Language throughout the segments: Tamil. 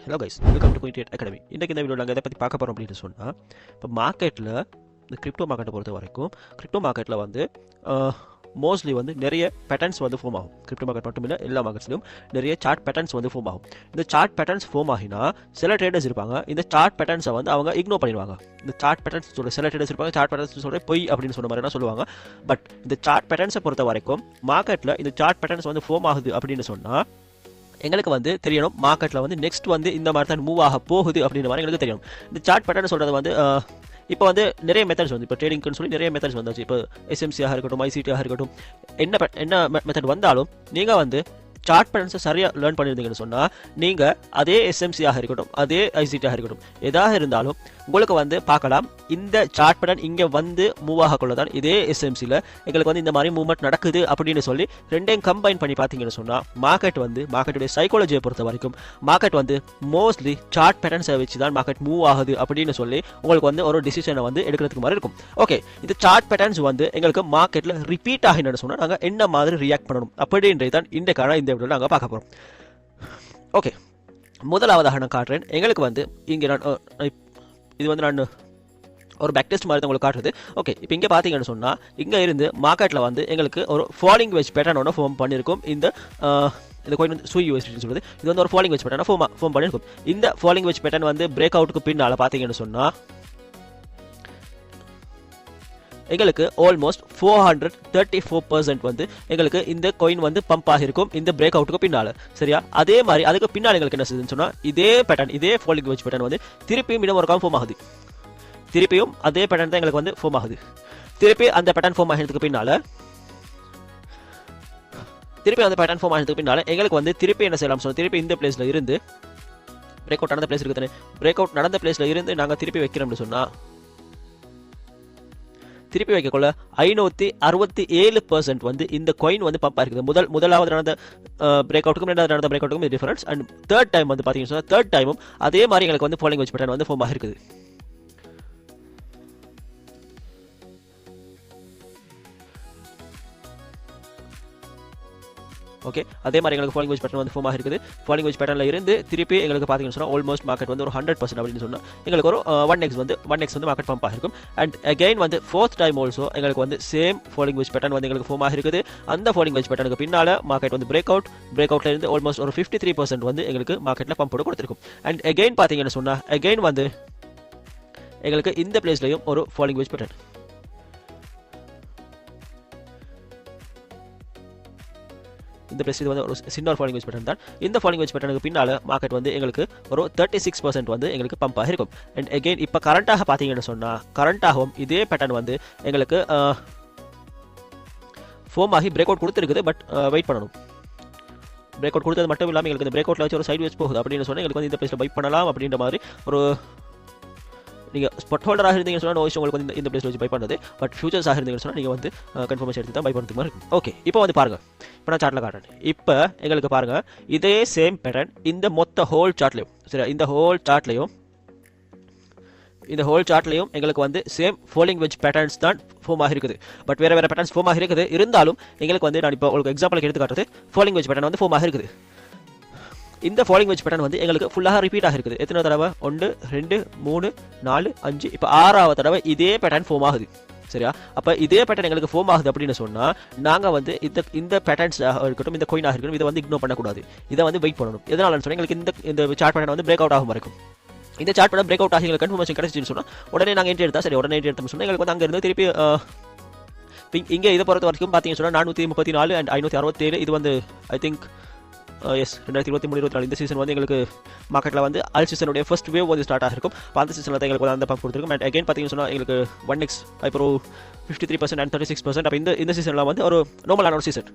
Hello guys, welcome to quintet academy. இன்றைக்கு இந்த வீடியோவில் நாங்கள் எதை பற்றி பார்க்க போகிறோம் அப்படின்னு சொன்னால், இப்போ மார்க்கெட்டில் இந்த கிரிப்டோ மார்க்கெட்டை பொறுத்த வரைக்கும் கிரிப்டோ மார்க்கெட்டில் வந்து மோஸ்ட்லி வந்து நிறைய பேட்டர்ன்ஸ் வந்து ஃபார்ம் ஆகும். கிரிப்டோ மார்க்கெட் மட்டும் இல்லை, எல்லா மார்க்கெட்ஸ்லையும் நிறைய சார்ட் பேட்டர்ன்ஸ் வந்து ஃபார்ம் ஆகும். இந்த சார்ட் பேட்டர்ன்ஸ் ஃபார்ம் ஆகினா சில ட்ரேடர்ஸ் இருப்பாங்க, இந்த சார்ட் பேட்டர்ன்ஸை வந்து அவங்க இக்னோர் பண்ணிடுவாங்க. இந்த சார்ட் பேட்டர்ன்ஸ் சொல்கிற சில ட்ரேடர்ஸ் இருப்பாங்க, சார்ட் பேட்டர்ன்ஸ் சொல்கிற பொய் அப்படின்னு சொன்ன மாதிரி சொல்லுவாங்க. பட் இந்த சார்ட் பேட்டர்ன்ஸை பொறுத்த வரைக்கும் மார்க்கெட்டில் இந்த சார்ட் பேட்டர்ன்ஸ் வந்து ஃபார்ம் ஆகுது அப்படின்னு சொன்னால் எங்களுக்கு வந்து தெரியணும் மார்க்கெட்டில் வந்து நெக்ஸ்ட் வந்து இந்த மாதிரி தான் மூவ் ஆக போகுது அப்படின்ற மாதிரி எங்களுக்கு தெரியணும். இந்த சார்ட் பேட்டர்ன் சொல்கிறது வந்து இப்போ வந்து நிறைய மெத்தட்ஸ் வந்து இப்போ ட்ரேடிங்க்குன்னு சொல்லி நிறைய மெத்தட்ஸ் வந்துச்சு. இப்போ எஸ்எம்சியாக இருக்கட்டும், ஐசிடியாக இருக்கட்டும், என்ன மெத்தட் வந்தாலும் நீங்கள் வந்து சார்ட் பேட்டர்ன்ஸை சரியாக லேர்ன் பண்ணியிருந்தீங்கன்னு சொன்னால் நீங்கள் அதே எஸ்எம்சியாக இருக்கட்டும், அதே ஐசிடியாக இருக்கட்டும், எதாக இருந்தாலும் உங்களுக்கு வந்து பார்க்கலாம் இந்த சார்ட் பேட்டர்ன் இங்கே வந்து மூவ் ஆகக்குள்ள தான் இதே எஸ்எம்சியில் எங்களுக்கு வந்து இந்த மாதிரி மூவ்மெண்ட் நடக்குது அப்படின்னு சொல்லி ரெண்டையும் கம்பைன் பண்ணி பார்த்தீங்கன்னு சொன்னால் மார்க்கெட்டுடைய சைக்காலஜியை பொறுத்த வரைக்கும் மார்க்கெட் வந்து மோஸ்ட்லி சார்ட் பேட்டர்ன்ஸை வச்சு தான் மார்க்கெட் மூவ் ஆகுது அப்படின்னு சொல்லி உங்களுக்கு வந்து ஒரு டிசிஷனை வந்து எடுக்கிறதுக்கு மாதிரி இருக்கும். ஓகே, இந்த சார்ட் பேட்டர்ன்ஸ் வந்து எங்களுக்கு மார்க்கெட்டில் ரிப்பீட் ஆகினு சொன்னால் நாங்கள் என்ன மாதிரி ரியாக்ட் பண்ணணும் அப்படின்றது தான் இன்றைக்கான இந்த வீடியோவில் நாங்கள் பார்க்க போகிறோம். ஓகே, முதலாவதாக நான் காட்டுறேன். எங்களுக்கு வந்து இங்கே இது வந்து நான் ஒரு பேக் டெஸ்ட் மாதிரி தான் உங்களுக்கு காட்டுறது. ஓகே, இப்போ இங்கே பார்த்தீங்கன்னு சொன்னால் இங்கே இருந்து மார்க்கெட்டில் வந்து எங்களுக்கு ஒரு ஃபாலிங் வெஜ் பேட்டர்ன் ஒன்று ஃபார்ம் பண்ணியிருக்கும். இந்த கோயின் வந்து சூய் யூஎஸ்டின்னு சொல்லுது. இது வந்து ஒரு ஃபாலிங் வெஜ் பேட்டர்னை ஃபார்ம் பண்ணியிருக்கும். இந்த ஃபாலிங் வெஜ் பேட்டர்ன் வந்து பிரேக் அவுட்டுக்கு பின்னால் பார்த்தீங்கன்னு சொன்னால் எங்களுக்கு ஆல்மோஸ்ட் 434% வந்து எங்களுக்கு இந்த கோயின் வந்து பம்ப் ஆகிருக்கும் இந்த பிரேக் அவுட்டுக்கு பின்னால். சரியா, அதே மாதிரி அதுக்கு பின்னால் எங்களுக்கு என்ன செய்யுதுன்னு சொன்னால் இதே பேட்டர்ன், இதே ஃபாலிங் வெஜ் பேட்டர்ன் வந்து திருப்பியும் இன்னும் ஒரு ஃபார்ம் ஆகுது. திருப்பியும் அதே பேட்டர்ன் தான் எங்களுக்கு வந்து ஃபார்ம் ஆகுது. திருப்பி அந்த பேட்டர்ன் ஃபார்ம் ஆகிறதுக்கு பின்னால் எங்களுக்கு வந்து திருப்பி என்ன செய்யலாம் சொன்னால் திருப்பி இந்த பிளேஸில் இருந்து பிரேக் அவுட் நடந்த பிளேஸ் இருக்குது தானே, பிரேக் அவுட் நடந்த பிளேஸில் இருந்து நாங்கள் திருப்பி வைக்கிறோம்னு சொன்னால் திருப்பி வைக்கக்குள்ள 567% வந்து இந்த காயின் வந்து பம்ப் ஆகிருக்குது. முதலாவது நடந்த பிரேக் அவுட்டுக்கும் ரெண்டாவது நடந்த பிரேக் அவுட்டுக்கும் டிஃபரன்ஸ். அண்ட் தேர்ட் டைம் வந்து பார்த்தீங்கன்னா சொன்னால் தேர்ட் டைமும் அதே மாதிரி எங்களுக்கு வந்து ஃபாலிங் வெஜ் பேட்டர்ன் வந்து ஃபார்ம் ஆகிருக்குது. ஓகே, அதே மாதிரி எங்களுக்கு ஃபாலிங் வெஜ் பேட்டர்ன் வந்து ஃபார்ம் ஆகிருக்குது. ஃபாலிங் வெஜ் பேட்டர்னில் இருந்து திருப்பி எங்களுக்கு பார்த்தீங்கன்னு சொன்னால் ஆல்மோஸ்ட் மார்க்கெட் வந்து ஒரு 100% அப்படின்னு சொன்னால் எங்களுக்கு ஒரு 1x வந்து மார்க்கெட் பம்ப் ஆகிருக்கும். அண்ட் அகைன் வந்து ஃபோர்த் டைம் ஆல்சோ எங்களுக்கு வந்து சேம் ஃபாலிங் வெஜ் பேட்டர்ன் வந்து எங்களுக்கு ஃபார்ம் ஆகிருக்குது. அந்த ஃபாலிங் வெஜ் பேட்டர்னுக்கு பின்னால் மார்க்கெட் வந்து பிரேக் அவுட்ல இருந்து ஆல்மோஸ்ட் ஒரு 53% வந்து எங்களுக்கு மார்க்கெட்டில் பம்ப் போட்டு கொடுத்துருக்கும். அண்ட் அகைன் பார்த்தீங்கன்னு சொன்னால் அகைன் வந்து எங்களுக்கு இந்த பிளேஸ்லையும் ஒரு ஃபாலிங் வெஜ் பேட்டர்ன், இந்த பிளேஸ் இது வந்து ஒரு சின்ன ஃபாலிங் வெஜ் பேட்டர்ன் தான். இந்த ஃபாலிங் வெஜ் பேட்டர்னுக்கு பின்னால் மார்க்கெட் வந்து எங்களுக்கு ஒரு 36% வந்து எங்களுக்கு பம்ப் ஆகிருக்கும். அண்ட் அகெயின் இப்போ கரண்ட்டாக பார்த்தீங்கன்னு சொன்னால் கரண்ட்டாகவும் இதே பேட்டர்ன் வந்து எங்களுக்கு ஃபார்ம் ஆகி பிரேக் அவுட் கொடுத்துருக்குது. பட் வெயிட் பண்ணணும். பிரேக் அவுட் கொடுத்தது மட்டும் இல்லாமல் எங்களுக்கு இந்த பிரேக் அவுட்டில் வச்சு ஒரு சைட் வெஜ் போகுது அப்படின்னு சொன்னால் எங்களுக்கு வந்து இந்த பிளேஸில் பை பண்ணலாம் அப்படின்ற மாதிரி ஒரு நீங்கள் ஸ்பாட் ஹோல்டராக இருந்தீங்கன்னு சொன்னால் நோய்ஸ் உங்களுக்கு வந்து இந்த பிளேஸில் வச்சு பை பண்ணுறது. பட் ஃபியூச்சர்ஸாக இருந்தீங்கன்னு சொன்னால் நீங்கள் வந்து கன்ஃபர்மேஷன் எடுத்து தான் பை பண்ணுறதுக்கு மாதிரி இருக்கும். ஓகே, இப்போ வந்து பாருங்கள், இப்போ நான் சார்ட்டில் காட்டுறேன். இப்போ எங்களுக்கு பாருங்கள் இதே சேம் பேட்டர்ன் இந்த மொத்த ஹோல் சார்ட்லையும், சரி, இந்த ஹோல் சார்ட்லையும் எங்களுக்கு வந்து சேம் ஃபாலிங் வெஜ் பேட்டர்ன்ஸ் தான் ஃபார்ம் ஆகிருக்குது. பட் வேறு பேட்டர்ன்ஸ் ஃபார்ம் ஆகிருக்குது. இருந்தாலும் எங்களுக்கு வந்து நான் இப்போ உங்களுக்கு எக்ஸாம்பிளுக்கு எடுத்து காட்டுறது ஃபாலிங் வெஜ் பேட்டர்ன் வந்து ஃபார்ம் ஆகிருக்குது. இந்த ஃபாலிங் வெஜ் பேட்டர்ன் வந்து எங்களுக்கு ஃபுல்லாக ரிப்பீட் ஆகிருக்குது. எத்தனை தடவை? 1 2 3 4 5 இப்போ 6வது தடவை இதே பேட்டர்ன் ஃபார்ம் ஆகுது. சரியா, அப்போ இதே பேட்டர்ன் எங்களுக்கு ஃபார்ம் ஆகுது அப்படின்னு சொன்னால் நாங்கள் வந்து இந்த பேட்டர்ன்ஸ் இருக்கட்டும், இந்த கோயினாக இருக்கட்டும், இதை வந்து இக்னோர் பண்ணக்கூடாது. இதை வந்து வெயிட் பண்ணணும். எதனாலன்னு சொன்னால் எங்களுக்கு இந்த சார்ட் பேட்டர்ன் வந்து பிரேக் அவுட் ஆகும் வரைக்கும். இந்த சார்ட் பேட்டர்ன் பிரேக் அவுட் ஆகி எங்களுக்கு கன்ஃபர்மேஷன் கிடைச்சின்னு சொன்னால் உடனே நாங்கள் என்ட்ரி எடுத்தால் சரி, உடனே என்ட்ரி எடுத்தோம்னு சொன்னால் எங்களுக்கு வந்து அங்கே இருந்து திருப்பி இங்கே இதை பொறுத்த வரைக்கும் பார்த்தீங்கன்னு சொன்னால் 434 அண்ட் 567 இது வந்து ஐ திங்க் 2023-24 இந்த சீசன் வந்து எங்களுக்கு மார்க்கெட்டில் வந்து ஆல் சீசனுடைய ஃபர்ஸ்ட் வேவ் வந்து ஸ்டார்ட் ஆகிருக்கும். இப்போ அந்த சீசனில் தான் எங்களுக்கு வந்து அந்த பம்ப் கொடுத்துருக்கும். அண்ட் அகைன் பார்த்தீங்கன்னு சொன்னால் எங்களுக்கு 1x இப்போ 53% அண்ட் 36%. அப்போ இந்த சீசனில் வந்து ஒரு நார்மலான ஒரு சீசன்.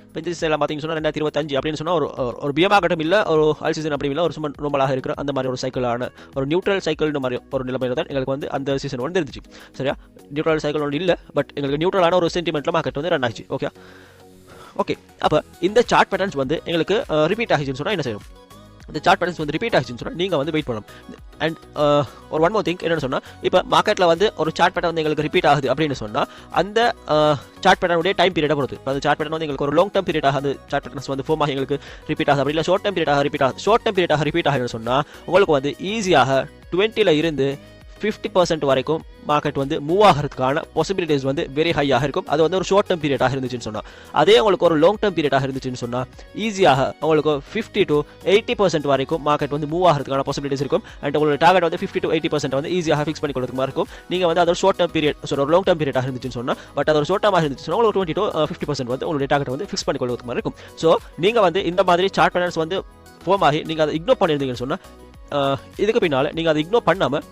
இப்போ இந்த சீசனில் பார்த்தீங்கன்னு சொன்னால் 2025 அப்படின்னு சொன்னால் ஒரு பியமாகட்டும் இல்லை, ஒரு ஆல் சீசன் அப்படி இல்லை, ஒரு சும்மா நார்மலாக இருக்கிற அந்த மாதிரி ஒரு சைக்கிளான ஒரு நியூட்ரல் சைக்கிள்னு மாதிரி ஒரு நிலைமையில் தான் எங்களுக்கு வந்து அந்த சீசன் வந்து இருந்துச்சு. சரியா, நியூட்ரல் சைக்கிள் ஒன்று இல்லை, பட் எங்களுக்கு நியூட்ரலான ஒரு சென்டிமெண்ட்டில் மார்க்கெட் வந்து ரன் ஆச்சு. ஓகே, அப்போ இந்த சார்ட் பேட்டர்ன்ஸ் வந்து எங்களுக்கு ரிப்பீட் ஆகிச்சுன்னு சொன்னால் என்ன செய்யணும்? இந்த சார்ட் பேட்டர்ன்ஸ் வந்து ரிப்பீட் ஆச்சுன்னு சொன்னால் நீங்கள் வந்து வெயிட் பண்ணணும். அண்ட் ஒரு ஒன் மோர் திங் என்னென்னு சொன்னால், இப்போ மார்க்கெட்டில் வந்து ஒரு சார்ட் பேட்டர்ன் வந்து எங்களுக்கு ரிப்பீட் ஆகுது அப்படின்னு சொன்னால் அந்த சார்ட் பேட்டர்னுடைய டைம் பீரியடை பொறுத்து. அந்த சார்ட் பேட்டர்ன் வந்து எங்களுக்கு ஒரு லாங் டர்ம் பீரியடாக அந்த சார்ட் பேட்டர்ன்ஸ் வந்து ஃபார்ம் ஆகி எங்களுக்கு ரிப்பீட் ஆகுது, அப்படி இல்லை ஷார்ட் டைம் பீரியடாக ரிப்பீட் ஆகுதுன்னு சொன்னால் உங்களுக்கு வந்து ஈஸியாக 20ல் இருந்து 50% வரைக்கும் மார்க்கெட் வந்து மூவ் ஆகிறதுக்கான பாசிபிலிட்டிஸ் வந்து வெரி ஹையாக இருக்கும். அது வந்து ஒரு ஷார்ட் டர்ம் பீரியடாக இருந்துச்சுன்னு சொன்னால். அதே உங்களுக்கு ஒரு லாங் டர்ம் பீரியடாக இருந்துச்சுன்னு சொன்னால் ஈஸியாக உங்களுக்கு 50 to 80% வரைக்கும் மார்க்கெட் வந்து மூவ் ஆகிறதுக்கான பாசிபிலிட்டிஸ் இருக்கும். அண்ட் உங்களோட டார்கெட் வந்து 50 to 80% வந்து ஈஸியாக ஃபிக்ஸ் பண்ணி கொடுக்குற மாதிரி இருக்கும். நீங்கள் வந்து அது ஒரு ஷார்ட் டர்ம் பீரியட் ஒரு லாங் டர்ம் பீரியடாக இருந்துச்சுன்னு சொன்னால், பட் அது ஒரு ஷார்ட் டர்மாக இருந்துச்சுன்னா உங்களுக்கு 20 to 50% வந்து உங்களுடைய டார்கெட் வந்து ஃபிக்ஸ் பண்ணி கொடுக்குற மாதிரி இருக்கும். ஸோ நீங்கள் வந்து இந்த மாதிரி சார்ட் பேட்டர்ன்ஸ் வந்து ஃபார்ம் ஆகி நீங்கள் அதை இக்னோர் பண்ணியிருந்தீங்கன்னு சொன்னால், இதுக்கு பின்னால் நீங்கள் அதை இக்னோர் பண்ணாமல்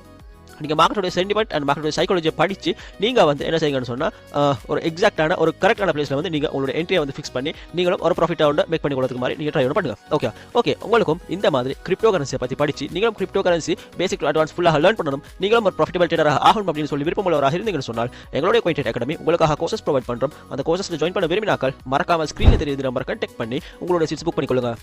நீங்கள் மார்க்கெட்டோட சென்டிமெண்ட் அண்ட் மார்க்கெட்டோட சைக்காலஜியை படித்து நீங்கள் வந்து என்ன செய்யுங்கன்னு சொன்னால், ஒரு எக்ஸாக்டான ஒரு கரெக்டான பிளேஸில் வந்து நீங்கள் உங்களோட என்ட்ரியை வந்து ஃபிக்ஸ் பண்ணி நீங்களும் ஒரு ப்ராஃபிட்டாக வந்து மேக் பண்ணி கொடுக்குற மாதிரி நீங்கள் ட்ரை பண்ணுங்கள். ஓகே உங்களுக்கும் இந்த மாதிரி கிரிப்டோ கரன்சியை பற்றி படித்து நீங்களும் crypto currency basic to advance ஃபுல்லாக லேர்ன் பண்ணணும், நீங்களும் ஒரு ப்ராஃபிட்டபிள் ட்ரேடராக ஆகணும் அப்படின்னு சொல்லி விருப்பமுள்ளவராக இருந்தீங்கன்னு சொன்னால், எங்களுடைய குவைண்டட் அகாடமி உங்களுக்காக கோர்சஸ் ப்ரொவைட் பண்ணுறோம். அந்த கோர்சஸில் ஜாயின் பண்ண விரும்பினாக்கள் மறக்காமல் ஸ்க்ரீனில் தெரியுது நம்பர் கான்டாக்ட் பண்ணி உங்களோட சீட்ஸ் புக் பண்ணிக்கொள்ளுங்க.